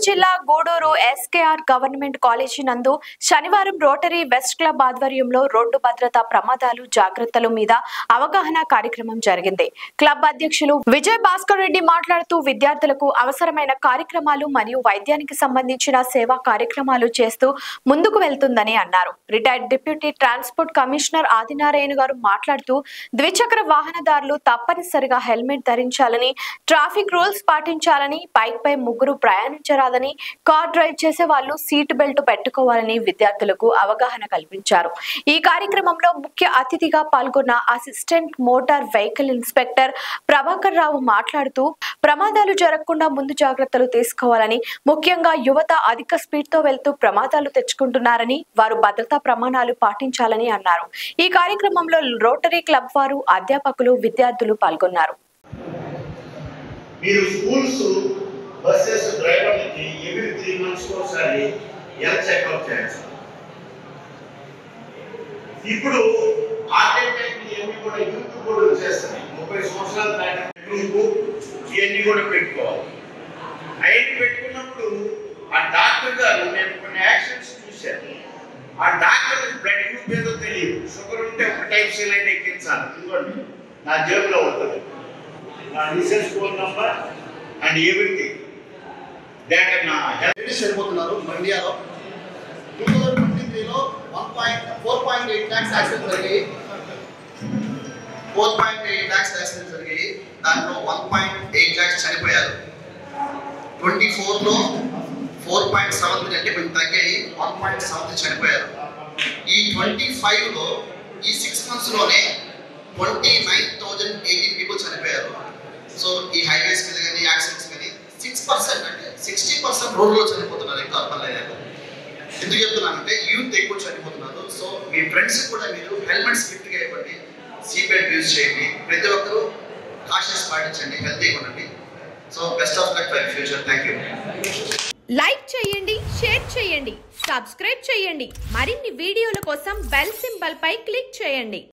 జిల్లా Gudur SKR government college నందు శనివారం రోటరీ వెస్ట్ క్లబ్ ఆధ్వర్యంలో రోడ్డు భద్రతా ప్రమాదాలు జాగ్రత్తల మీద అవగాహన కార్యక్రమం జరిగింది. క్లబ్ అధ్యక్షులు విజయ్ భాస్కర్ రెడ్డి మాట్లాడుతూ విద్యార్థులకు అవసరమైన కార్యక్రమాలు మరియు వైద్యానికి సంబంధించిన సేవా కార్యక్రమాలు చేస్తూ ముందుకు వెళ్తుందని అన్నారు. Retired deputy transport commissioner Adinarayana గారు మాట్లాడుతూ ద్విచక్ర వాహనదారులు తప్పనిసరిగా హెల్మెట్ ధరించాలని, ట్రాఫిక్ రూల్స్ పాటించాలని, బైక్ పై ముగ్గురు ప్రయాణించరాదని, కార్ డ్రైవ్ చేసే వాళ్ళు సీట్ బెల్ట్ పెట్టుకోవాలని విద్యార్థులకు అవగాహన కల్పించారు. ఈ కార్యక్రమంలో ముఖ్య అతిథిగా పాల్గొన్న assistant motor vehicle inspector Prabhakar Rao మాట్లాడుతూ ప్రమాదాలు జరగకుండా ముందు జాగ్రత్తలు తీసుకోవాలని, ముఖ్యంగా యువత అధిక స్పీడ్ తో వెళ్తూ ప్రమాదాలు తెచ్చుకుంటున్నారని, వారు భద్రతా ప్రమాణాలు పాటించాలని అన్నారు. ఈ కార్యక్రమంలో రోటరీ క్లబ్ వారు, అధ్యాపకులు, విద్యార్థులు పాల్గొన్నారు. మీరు స్కూల్స్ బస్సెస్ డ్రైవర్లకి ఎవ్రీ 3 months ఒకసారి హెల్త్ చెకప్ చేయాలి. ఇప్పుడు హార్ట్ అటాక్ ఇవన్నీ కూడా యూత్ కూడా వచ్చేస్తున్నాయి. 30 సంవత్సరాల దాకా ఇవన్నీ కూడా పెట్టుకోవాలి. అవన్నీ పెట్టుకున్నప్పుడు ఆ డాక్టర్ గారు, నేను కొన్ని యాక్షన్స్ చూశాను, ఆ డాక్టర్ బ్లడ్ గ్రూప్ ఏదో తెలియదు, షుగర్ ఉంటే ఒక టైప్ సెలైన్ ఎక్కించాలి. ఇదిగోండి నా జేబులో ఉంటుంది, నా research phone number and everything. చనిపోతున్నారు. ఇండియాలో 2023లో 4.8 lakhs యాక్సిడెంట్స్ జరిగాయి. 4.8 lakhs యాక్సిడెంట్స్ జరిగాయి. దాంట్లో 1.8 lakhs చనిపోయారు. 24లో 4.7 అంటే కొంచెం తగ్గాయి, 1.7 చనిపోయారు. ఈ 25లో ఈ 6 months లోనే 29,018 people చనిపోయారు. సో ఈ హైవేస్ మీద కానీ యాక్సిడెంట్స్ కానీ 6% అంటే 60% రోడ్లో చనిపోతున్నారు. ఇంకా అర్థం లేదు. ఎందుకు చెప్తున్నానంటే యూత్ ఎక్కువ చనిపోతున్నారు. సో మీ ఫ్రెండ్స్ కూడా మీరు హెల్మెట్స్ గిఫ్ట్గా ఇవ్వండి, సీట్ బెల్ట్ యూజ్ చేయండి, ప్రతి ఒక్కరూ కాషన్స్ పాటించండి, హెల్తీగా ఉండండి. So best of luck for future. Thank you. Like చేయండి, షేర్ చేయండి, సబ్స్క్రైబ్ చేయండి. మరిన్ని వీడియోల కోసం బెల్ సింబల్ పై క్లిక్ చేయండి.